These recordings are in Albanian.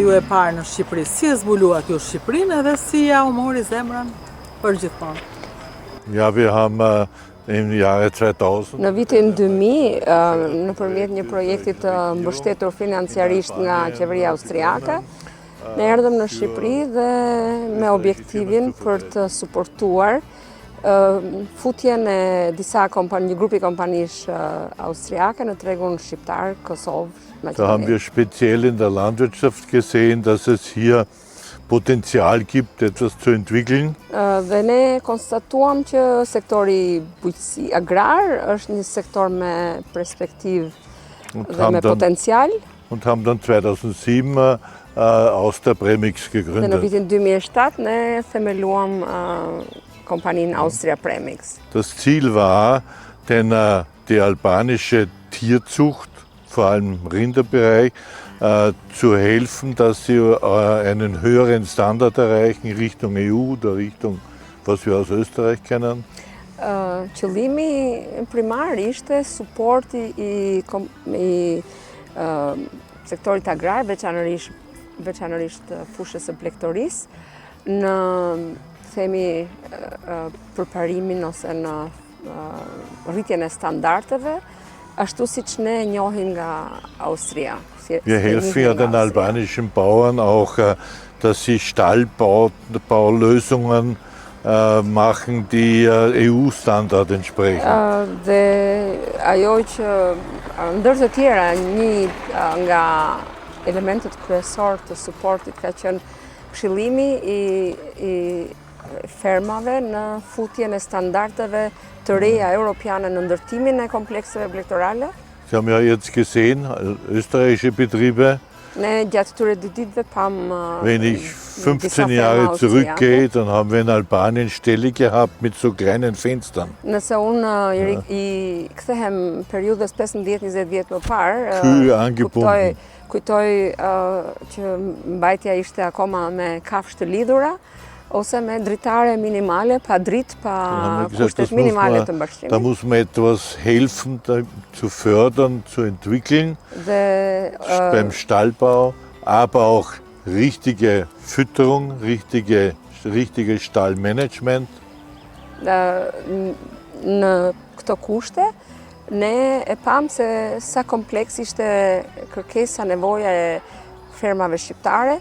ju e parë në Shqipëri, si e zbuluat ju Shqipërinë edhe si ja u mori zemrën për gjithmonë? Ja, wir haben im Jahre 2000. Në vitin 2000, nëpërmjet një projekti të mbështetur financiarisht nga qeveria austriake, ne erdhëm në Shqipëri dhe me objektivin për të suportuar futjen e një grupi kompanish austriake në tregun shqiptar, Kosovë, Da haben wir speziell in der Landwirtschaft gesehen, dass es hier Potenzial gibt, etwas zu entwickeln. Dhe ne konstatuam që sektori bujqësi agrar është një sektor me perspektivë dhe me potencial. Und haben dann 2007 Austria Premix Dhe në gegründet. vitin 2007 ne themeluam kompaninë Austria Premix. Das Ziel war, die albanische Tierzucht, vor allem im Rinderbereich, zu helfen, dass sie einen höheren Standard erreichen Richtung EU oder Richtung, was wir aus Österreich kennen. Qëllimi primar ishte suporti i sektorit agrar, veçanërisht fushës së pleqtorisë në përparimin ose në rritjen e standardeve, ashtu siç ne njohim nga Austria. Wir helfen ja den albanischen Bauern auch, dass sie Stallbaulösungen machen, die EU-Standard entsprechen. Dhe ajo që ndër të tjera, një nga elementet kryesor të suportit ka qenë këshillimi i fermave në futjen e standardeve të reja europiane në ndërtimin e komplekseve pleqtorale. Sie haben ja jetzt gesehen, österreichische Betriebe, Ne gjatë këtyre dy ditëve pam wenn ich 15 Jahre zurückgehe, dann haben wir in Albanien Ställe gehabt mit so kleinen Fenstern. Nëse unë i kthehem periudhës 15-20 vjet më parë, Kühe angebunden. kujtoj që mbajtja ishte akoma me kafshë të lidhura ose me dritare minimale, pa dritë, pa kushtet minimale të Da mbështrimit. muss man etwas helfen, zu fördern, zu entwickeln, Dhe beim Stallbau, aber auch richtige Fütterung, richtige Stallmanagement. në këto kushte, ne e pam se sa kompleks ishte kërkesa, nevoja e fermave shqiptare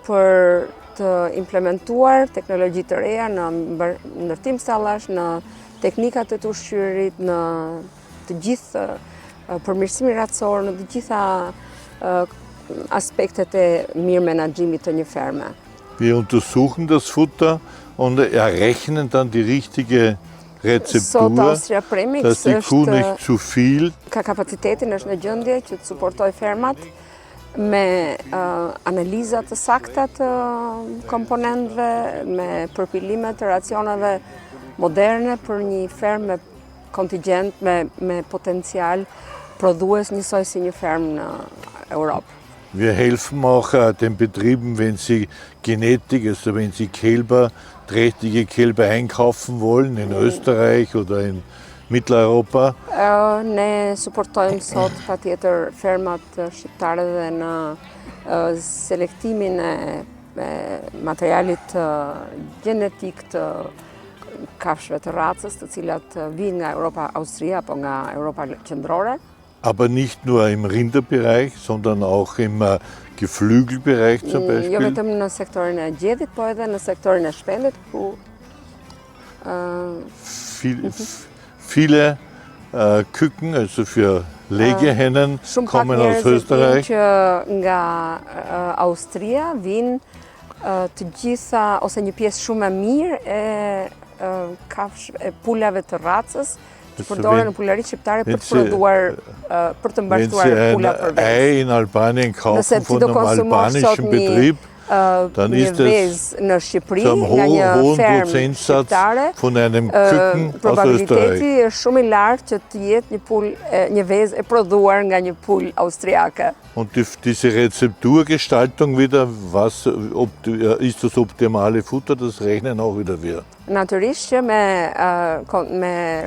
për të implementuar teknologji të reja në ndërtim stallash, në teknikat e të ushqyerit, në të gjithë përmirësimin ratësor, në të gjitha aspektet e mirë menaxhimit të një ferme. Wir untersuchen das Futter und errechnen dann die richtige Sot Rezeptur, Austria Premix dass die Kuh nicht zu viel. ka kapacitetin, është në gjendje që të suportoj fermat me analizat të sakta të komponentëve, me përpilime të racioneve moderne për një fermë me kontingjent, me potencial prodhues njësoj si një fermë në Europë. Wir helfen auch den Betrieben, wenn sie Genetik, also wenn sie trächtige Kälber einkaufen wollen in Österreich oder in Mitteleuropa. Ne suportojmë sot patjetër fermat shqiptare dhe në selektimin e materialit gjenetik të kafshëve të racës, të cilat vijnë nga Europa, Austria apo nga Europa qendrore. Aber nicht nur im Rinderbereich, sondern auch im Geflügelbereich zum Jo Beispiel. vetëm në sektorin e gjedhit, po edhe në sektorin e shpendit, ku Viele Küken, also für Legehennen, shumë pak kommen aus njerëz Österreich. që nga Austria vinë të gjitha ose një pjesë shumë e mirë e pulave të racës, që përdoren në pulari shqiptare për të prodhuar, për të Wenn mbashtuar Sie pula ein për vezë. Ei in Albanien kaufen Nëse ti von do einem konsumosh sot albanischen Betrieb, dann një ist es vezë në Shqipëri zu einem nga një hohen fermë Prozentsatz shqiptare, von einem Küken aus probabiliteti Österreich. është shumë i lartë që të jetë një vezë e prodhuar nga një pul austriake. Und diese Rezepturgestaltung wieder, ist das optimale Futter, das rechnen auch wieder wir. Natyrisht që me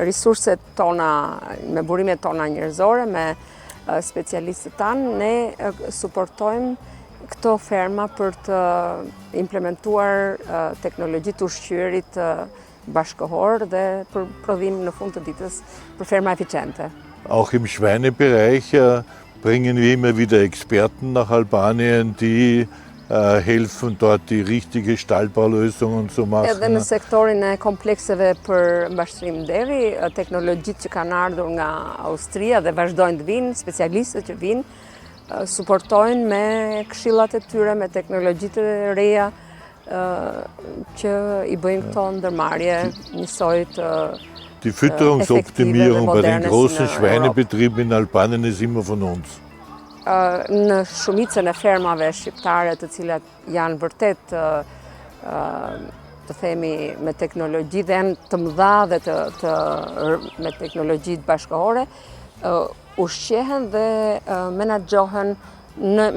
resurset tona, me burimet tona njerëzore, me specialistët tanë, ne suportojmë këto ferma për të implementuar teknologji të ushqyerit bashkëkohor dhe për prodhim në fund të ditës për ferma eficiente. Auch im Schweinebereich bringen wir immer wieder Experten nach Albanien, die helfen, dort die richtige Stallbaulösungen zu machen. Edhe në sektorin e komplekseve për mbashtrim deri, teknologjitë që kanë ardhur nga Austria dhe vazhdojnë të vinë, specialistët që vinë, suportojnë me këshillat e tyre, me teknologjitë e reja që i bëjnë këto ndërmarrje njësoj të Die Fütterungsoptimierung bei den großen Schweinebetrieben in Albanien ist immer von uns. Në shumicën e fermave shqiptare të cilat janë vërtet të themi me teknologji dhe janë të mëdha dhe me teknologji bashkëkohore, ushqehen dhe menaxhohen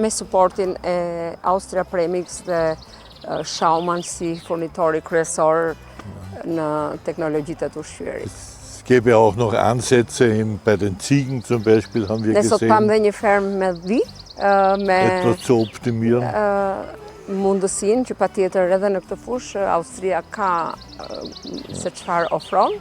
me suportin e Austria Premix dhe Schaumann si furnitori kryesor në teknologjitë të ushqyerit. Es gäbe auch noch Ansätze bei den Ziegen zum Beispiel, haben wir Ne sot kam dhe gesehen, një fermë me dhi, me etwas zu optimieren. mundësinë që patjetër edhe në këtë fushë Austria ka se çfarë ofron.